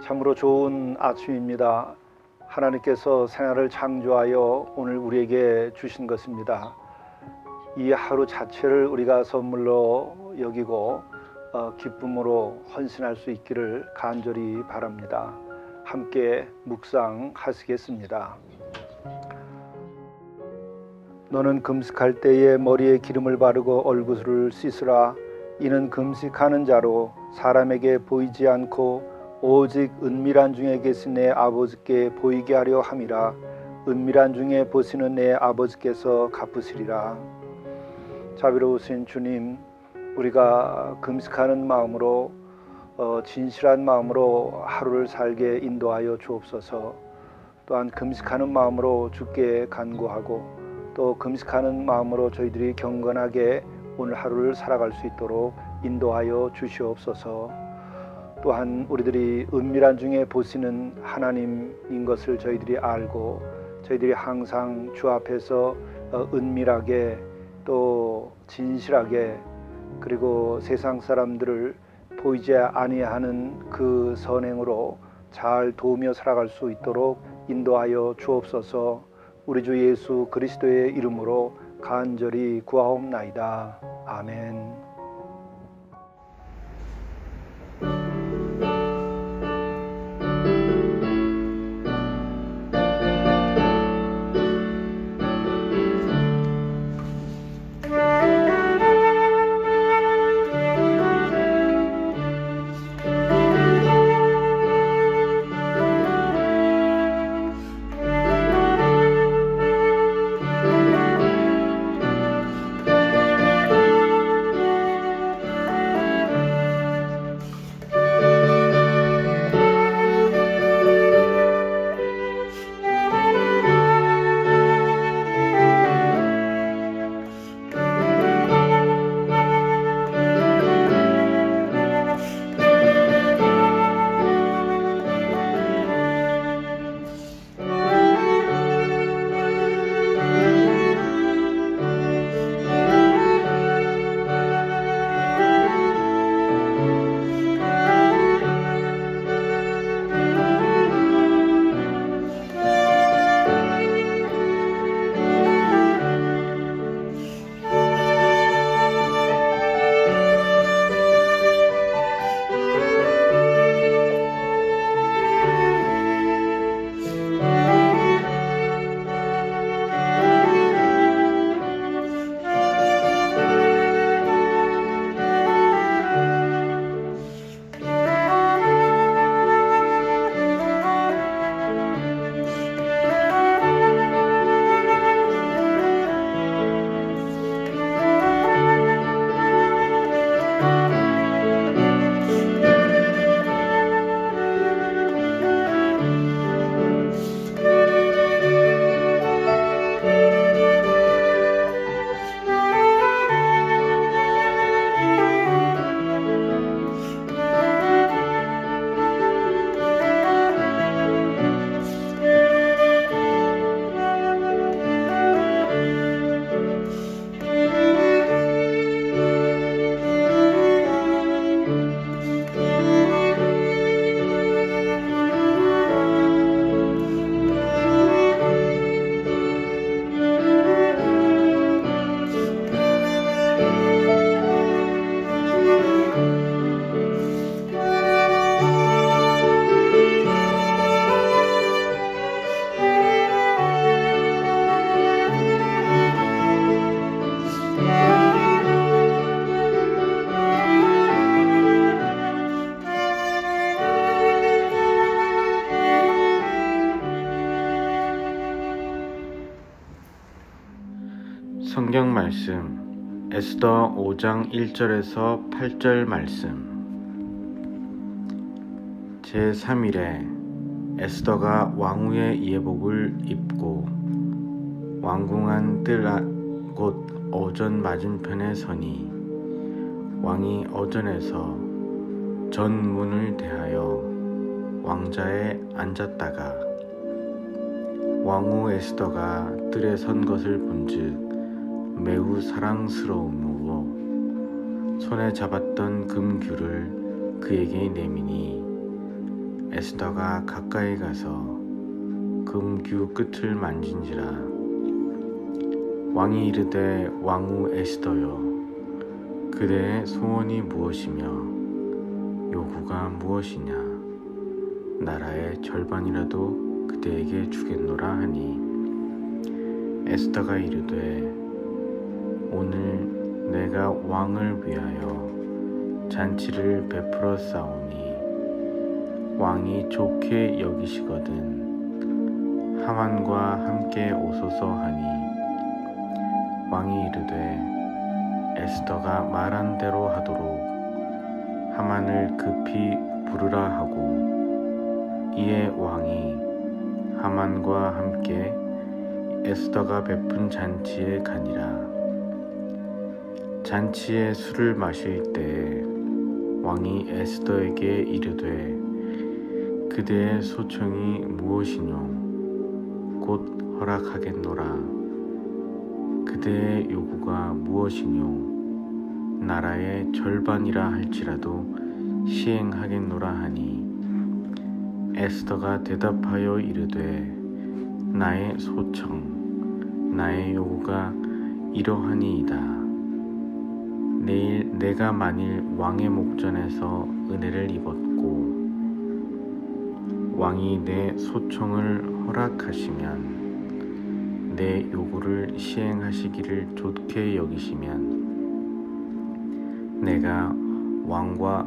참으로 좋은 아침입니다. 하나님께서 생활을 창조하여 오늘 우리에게 주신 것입니다. 이 하루 자체를 우리가 선물로 여기고 기쁨으로 헌신할 수 있기를 간절히 바랍니다. 함께 묵상하시겠습니다. 너는 금식할 때에 머리에 기름을 바르고 얼굴을 씻으라. 이는 금식하는 자로 사람에게 보이지 않고 오직 은밀한 중에 계신 내 아버지께 보이게 하려 함이라. 은밀한 중에 보시는 내 아버지께서 갚으시리라. 자비로우신 주님, 우리가 금식하는 마음으로 진실한 마음으로 하루를 살게 인도하여 주옵소서. 또한 금식하는 마음으로 주께 간구하고 또 금식하는 마음으로 저희들이 경건하게 오늘 하루를 살아갈 수 있도록 인도하여 주시옵소서. 또한 우리들이 은밀한 중에 보시는 하나님인 것을 저희들이 알고 저희들이 항상 주 앞에서 은밀하게 또 진실하게 그리고 세상 사람들을 보이지 아니하는 그 선행으로 잘 도우며 살아갈 수 있도록 인도하여 주옵소서. 우리 주 예수 그리스도의 이름으로 간절히 구하옵나이다. 아멘. 성경 말씀 에스더 5장 1절에서 8절 말씀. 제3일에 에스더가 왕후의 예복을 입고 왕궁안 뜰 곧 어전 맞은편에 서니 왕이 어전에서 전문을 대하여 왕자에 앉았다가 왕후 에스더가 뜰에 선 것을 본즉 매우 사랑스러움으로 손에 잡았던 금규를 그에게 내미니 에스더가 가까이 가서 금규 끝을 만진지라. 왕이 이르되 왕후 에스더여, 그대의 소원이 무엇이며 요구가 무엇이냐? 나라의 절반이라도 그대에게 주겠노라 하니, 에스더가 이르되 오늘 내가 왕을 위하여 잔치를 베풀어 싸우니 왕이 좋게 여기시거든 하만과 함께 오소서 하니, 왕이 이르되 에스더가 말한 대로 하도록 하만을 급히 부르라 하고, 이에 왕이 하만과 함께 에스더가 베푼 잔치에 가니라. 잔치에 술을 마실 때에 왕이 에스더에게 이르되 그대의 소청이 무엇이뇨? 곧 허락하겠노라. 그대의 요구가 무엇이뇨? 나라의 절반이라 할지라도 시행하겠노라 하니, 에스더가 대답하여 이르되 나의 소청, 나의 요구가 이러하니이다. 내일 내가 만일 왕의 목전에서 은혜를 입었고 왕이 내 소청을 허락하시면, 내 요구를 시행하시기를 좋게 여기시면, 내가 왕과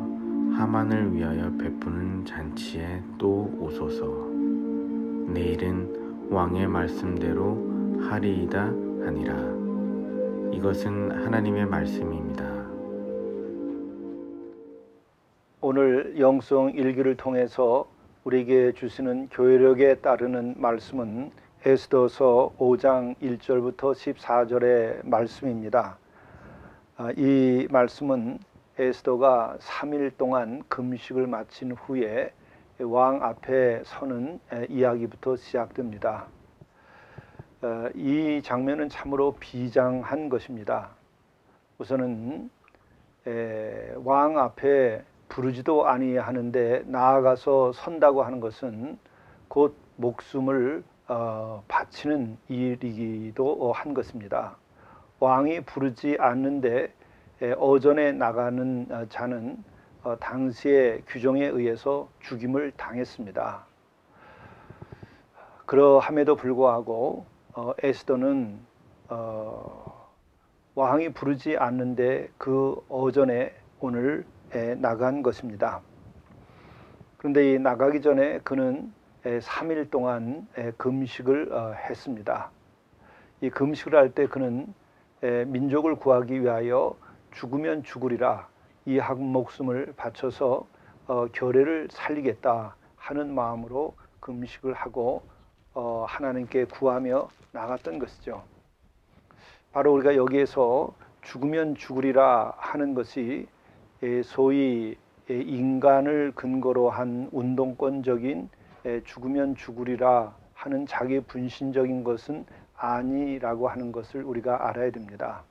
하만을 위하여 베푸는 잔치에 또 오소서. 내일은 왕의 말씀대로 하리이다 하니라. 이것은 하나님의 말씀입니다. 오늘 영성 일기를 통해서 우리에게 주시는 교회력에 따르는 말씀은 에스더서 5장 1절부터 14절의 말씀입니다. 이 말씀은 에스더가 3일 동안 금식을 마친 후에 왕 앞에 서는 이야기부터 시작됩니다. 이 장면은 참으로 비장한 것입니다. 우선은 왕 앞에 부르지도 아니하는데 나아가서 선다고 하는 것은 곧 목숨을 바치는 일이기도 한 것입니다. 왕이 부르지 않는데 어전에 나가는 자는 당시의 규정에 의해서 죽임을 당했습니다. 그러함에도 불구하고 에스더는 왕이 부르지 않는데 그 어전에 오늘 나간 것입니다. 그런데 이 나가기 전에 그는 3일 동안 금식을 했습니다. 이 금식을 할 때 그는 민족을 구하기 위하여 죽으면 죽으리라, 이 한 목숨을 바쳐서 교례를 살리겠다 하는 마음으로 금식을 하고 하나님께 구하며 나갔던 것이죠. 바로 우리가 여기에서 죽으면 죽으리라 하는 것이 소위 인간을 근거로 한 운동권적인 죽으면 죽으리라 하는 자기 분신적인 것은 아니라고 하는 것을 우리가 알아야 됩니다.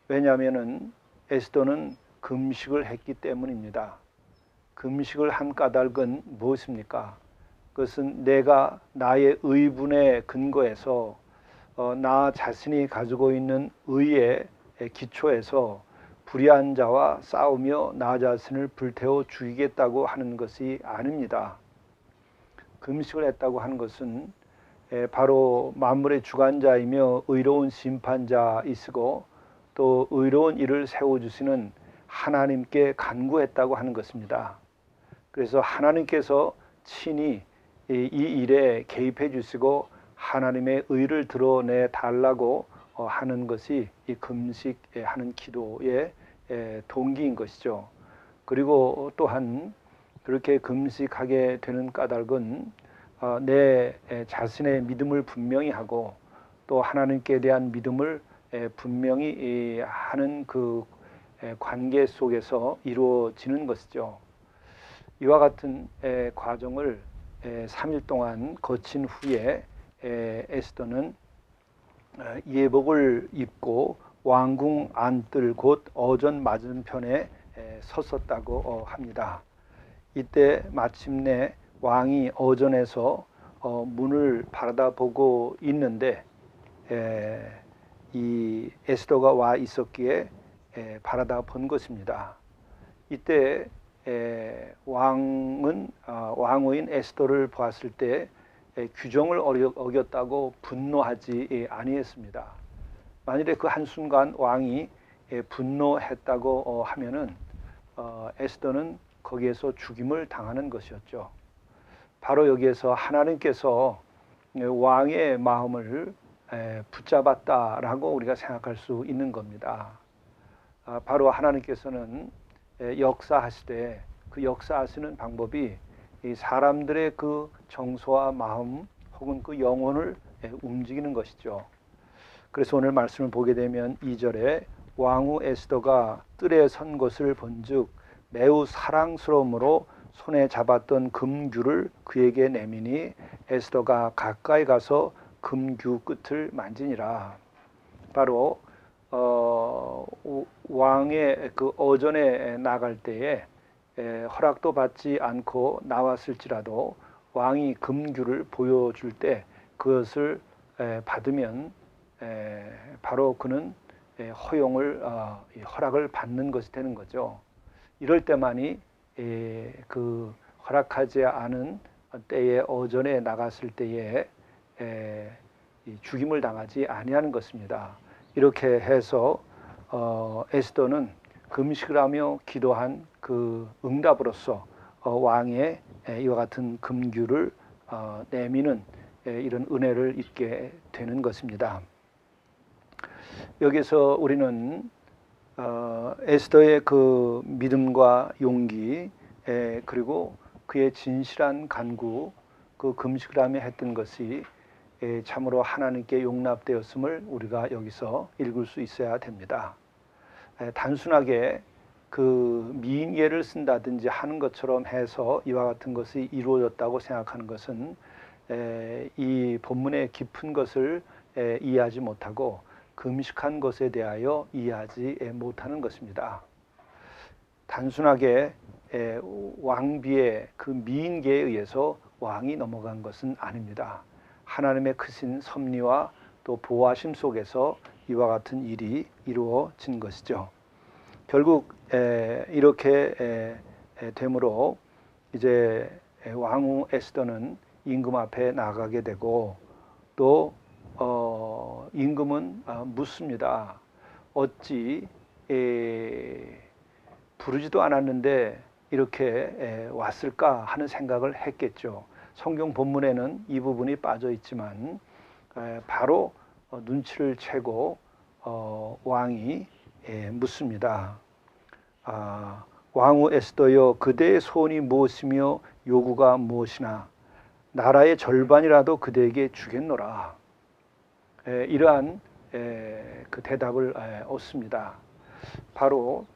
왜냐하면 에스더는 금식을 했기 때문입니다. 금식을 한 까닭은 무엇입니까? 그것은 내가 나의 의분에 근거해서 나 자신이 가지고 있는 의의 기초에서 불의한 자와 싸우며 나 자신을 불태워 죽이겠다고 하는 것이 아닙니다. 금식을 했다고 하는 것은 바로 만물의 주관자이며 의로운 심판자이시고 또 의로운 일을 세워주시는 하나님께 간구했다고 하는 것입니다. 그래서 하나님께서 친히 이 일에 개입해 주시고 하나님의 의를 드러내 달라고 하는 것이 이 금식하는 기도의 동기인 것이죠. 그리고 또한 그렇게 금식하게 되는 까닭은 내 자신의 믿음을 분명히 하고 또 하나님께 대한 믿음을 분명히 하는 그 관계 속에서 이루어지는 것이죠. 이와 같은 과정을 3일 동안 거친 후에 에스더는 예복을 입고 왕궁 안뜰 곧 어전 맞은편에 섰었다고 합니다. 이때 마침내 왕이 어전에서 문을 바라다보고 있는데 이 에스더가 와 있었기에 바라다본 것입니다. 이때 왕은 왕후인 에스더를 보았을 때 규정을 어겼다고 분노하지 아니했습니다. 만일에 그 한순간 왕이 분노했다고 하면은 에스더는 거기에서 죽임을 당하는 것이었죠. 바로 여기에서 하나님께서 왕의 마음을 붙잡았다라고 우리가 생각할 수 있는 겁니다. 바로 하나님께서는 역사하시되 그 역사하시는 방법이 이 사람들의 그 정서와 마음 혹은 그 영혼을 움직이는 것이죠. 그래서 오늘 말씀을 보게 되면 2절에 왕후 에스더가 뜰에 선 것을 본즉 매우 사랑스러움으로 손에 잡았던 금규를 그에게 내미니 에스더가 가까이 가서 금규 끝을 만지니라. 바로 왕의 그 어전에 나갈 때에 허락도 받지 않고 나왔을지라도 왕이 금규를 보여줄 때 그것을 받으면 바로 그는 허락을 받는 것이 되는 거죠. 이럴 때만이 그 허락하지 않은 때에 어전에 나갔을 때에 죽임을 당하지 아니하는 것입니다. 이렇게 해서 에스더는 금식을 하며 기도한 그 응답으로서 왕의 이와 같은 금규를 내미는 이런 은혜를 입게 되는 것입니다. 여기서 우리는 에스더의 그 믿음과 용기 그리고 그의 진실한 간구, 그 금식을 하며 했던 것이 참으로 하나님께 용납되었음을 우리가 여기서 읽을 수 있어야 됩니다. 단순하게 그 미인예를 쓴다든지 하는 것처럼 해서 이와 같은 것이 이루어졌다고 생각하는 것은 이 본문의 깊은 것을 이해하지 못하고 금식한 것에 대하여 이해하지 못하는 것입니다. 단순하게 왕비의 그 미인계에 의해서 왕이 넘어간 것은 아닙니다. 하나님의 크신 섭리와 또 보호하심 속에서 이와 같은 일이 이루어진 것이죠. 결국 이렇게 되므로 이제 왕후 에스더는 임금 앞에 나가게 되고 또 임금은 묻습니다. 어찌 부르지도 않았는데 이렇게 왔을까 하는 생각을 했겠죠. 성경 본문에는 이 부분이 빠져 있지만 바로 눈치를 채고 왕이 묻습니다. 왕후 에스더여, 그대의 소원이 무엇이며 요구가 무엇이나 나라의 절반이라도 그대에게 주겠노라. 이러한 그 대답을 얻습니다. 바로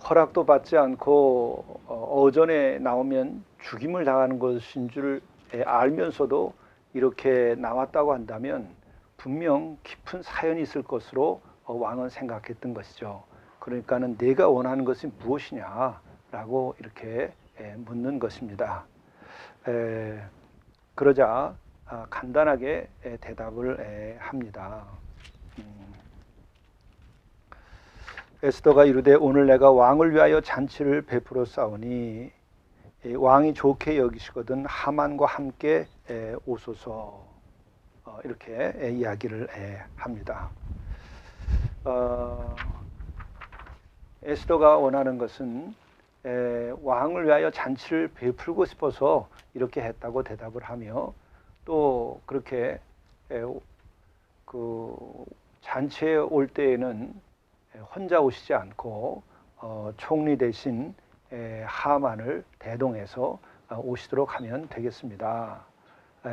허락도 받지 않고 어전에 나오면 죽임을 당하는 것인 줄 알면서도 이렇게 나왔다고 한다면 분명 깊은 사연이 있을 것으로 왕은 생각했던 것이죠. 그러니까는 내가 원하는 것이 무엇이냐라고 이렇게 묻는 것입니다. 그러자 간단하게 대답을 합니다. 에스더가 이르되 오늘 내가 왕을 위하여 잔치를 베풀어 싸우니 왕이 좋게 여기시거든 하만과 함께 오소서. 이렇게 이야기를 합니다. 에스더가 원하는 것은 왕을 위하여 잔치를 베풀고 싶어서 이렇게 했다고 대답을 하며 또 그렇게 그 잔치에 올 때에는 혼자 오시지 않고 총리 대신 하만을 대동해서 오시도록 하면 되겠습니다.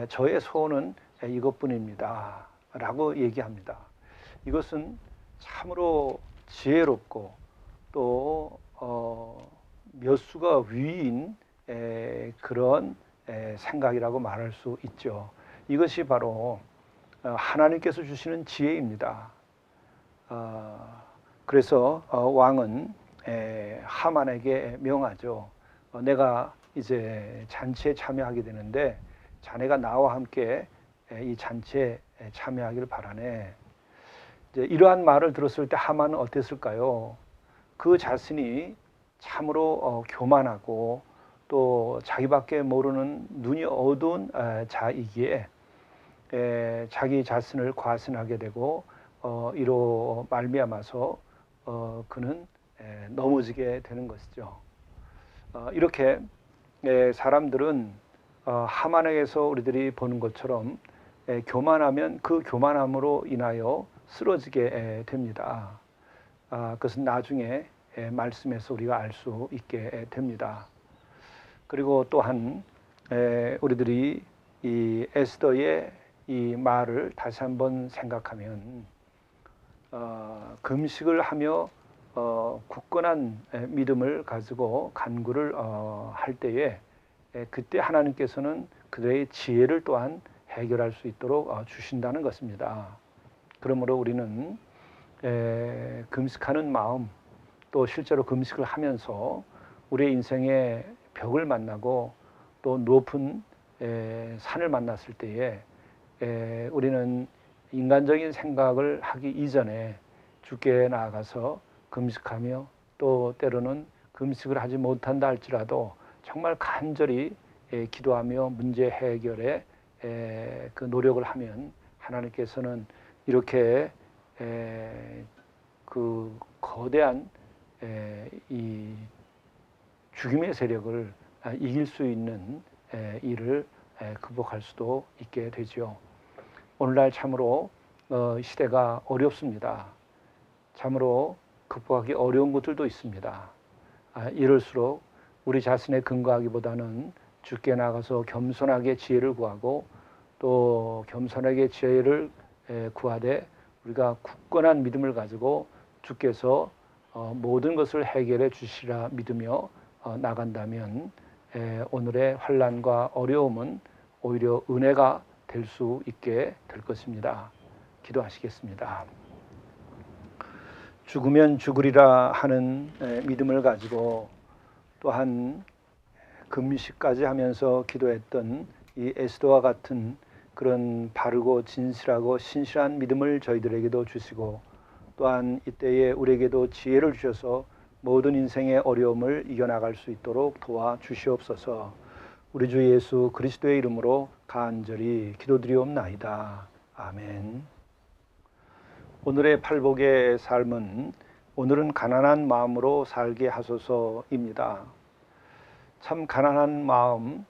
저의 소원은 이것뿐입니다. 라고 얘기합니다. 이것은 참으로 지혜롭고 또 몇 수가 위인 그런 생각이라고 말할 수 있죠. 이것이 바로 하나님께서 주시는 지혜입니다. 그래서 왕은 하만에게 명하죠. 내가 이제 잔치에 참여하게 되는데 자네가 나와 함께 이 잔치에 참여하기를 바라네. 이제 이러한 말을 들었을 때 하만은 어땠을까요? 그 자신이 참으로 교만하고 또 자기밖에 모르는 눈이 어두운 자이기에 자기 자신을 과신하게 되고 이로 말미암아서 그는 넘어지게 되는 것이죠. 이렇게 사람들은 하만에게서 우리들이 보는 것처럼 교만하면 그 교만함으로 인하여 쓰러지게 됩니다. 그것은 나중에 말씀에서 우리가 알 수 있게 됩니다. 그리고 또한 우리들이 이 에스더의 이 말을 다시 한번 생각하면 금식을 하며 굳건한 믿음을 가지고 간구를 할 때에 그때 하나님께서는 그들의 지혜를 또한 해결할 수 있도록 주신다는 것입니다. 그러므로 우리는 금식하는 마음 또 실제로 금식을 하면서 우리의 인생의 벽을 만나고 또 높은 산을 만났을 때에 우리는 인간적인 생각을 하기 이전에 주께 나아가서 금식하며 또 때로는 금식을 하지 못한다 할지라도 정말 간절히 기도하며 문제 해결에 그 노력을 하면 하나님께서는 이렇게 그 거대한 이 죽임의 세력을 이길 수 있는 일을 극복할 수도 있게 되죠. 오늘날 참으로 시대가 어렵습니다. 참으로 극복하기 어려운 것들도 있습니다. 이럴수록 우리 자신의 근거하기보다는 주께 나가서 겸손하게 지혜를 구하고 또 겸손하게 지혜를 구하되 우리가 굳건한 믿음을 가지고 주께서 모든 것을 해결해 주시라 믿으며 나간다면 오늘의 환난과 어려움은 오히려 은혜가 될 수 있게 될 것입니다. 기도하시겠습니다. 죽으면 죽으리라 하는 믿음을 가지고 또한 금식까지 하면서 기도했던 이 에스더와 같은 그런 바르고 진실하고 신실한 믿음을 저희들에게도 주시고 또한 이때에 우리에게도 지혜를 주셔서 모든 인생의 어려움을 이겨나갈 수 있도록 도와주시옵소서. 우리 주 예수 그리스도의 이름으로 간절히 기도드리옵나이다. 아멘. 오늘의 팔복의 삶은 오늘은 가난한 마음으로 살게 하소서입니다. 참 가난한 마음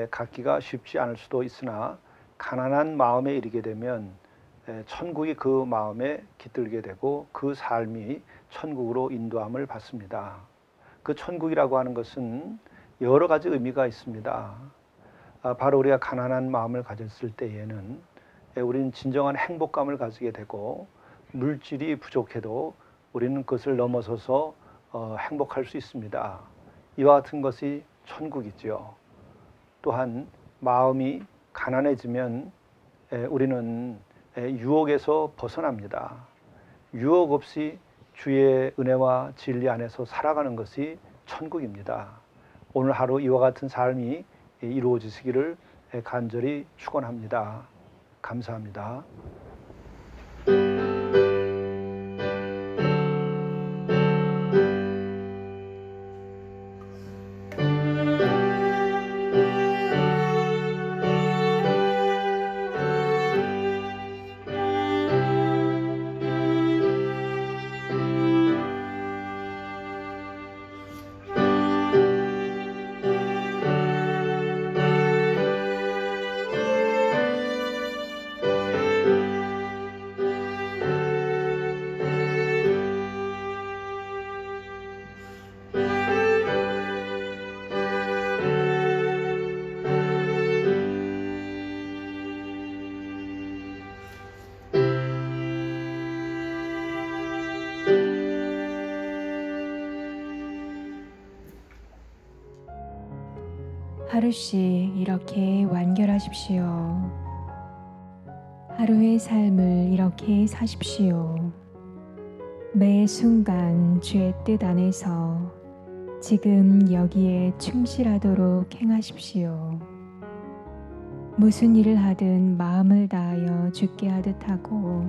갖기가 쉽지 않을 수도 있으나 가난한 마음에 이르게 되면 천국이 그 마음에 깃들게 되고 그 삶이 천국으로 인도함을 받습니다. 그 천국이라고 하는 것은 여러 가지 의미가 있습니다. 바로 우리가 가난한 마음을 가졌을 때에는 우리는 진정한 행복감을 가지게 되고 물질이 부족해도 우리는 그것을 넘어서서 행복할 수 있습니다. 이와 같은 것이 천국이죠. 또한 마음이 가난해지면 우리는 유혹에서 벗어납니다. 유혹 없이 주의 은혜와 진리 안에서 살아가는 것이 천국입니다. 오늘 하루 이와 같은 삶이 이루어지시기를 간절히 축원합니다. 감사합니다. 하루씩 이렇게 완결하십시오. 하루의 삶을 이렇게 사십시오. 매 순간 주의 뜻 안에서 지금 여기에 충실하도록 행하십시오. 무슨 일을 하든 마음을 다하여 주께 하듯 하고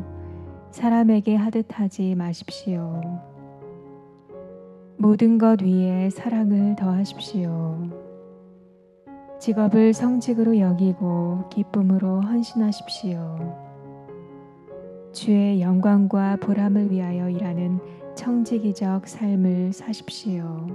사람에게 하듯 하지 마십시오. 모든 것 위에 사랑을 더하십시오. 직업을 성직으로 여기고 기쁨으로 헌신하십시오. 주의 영광과 보람을 위하여 일하는 청지기적 삶을 사십시오.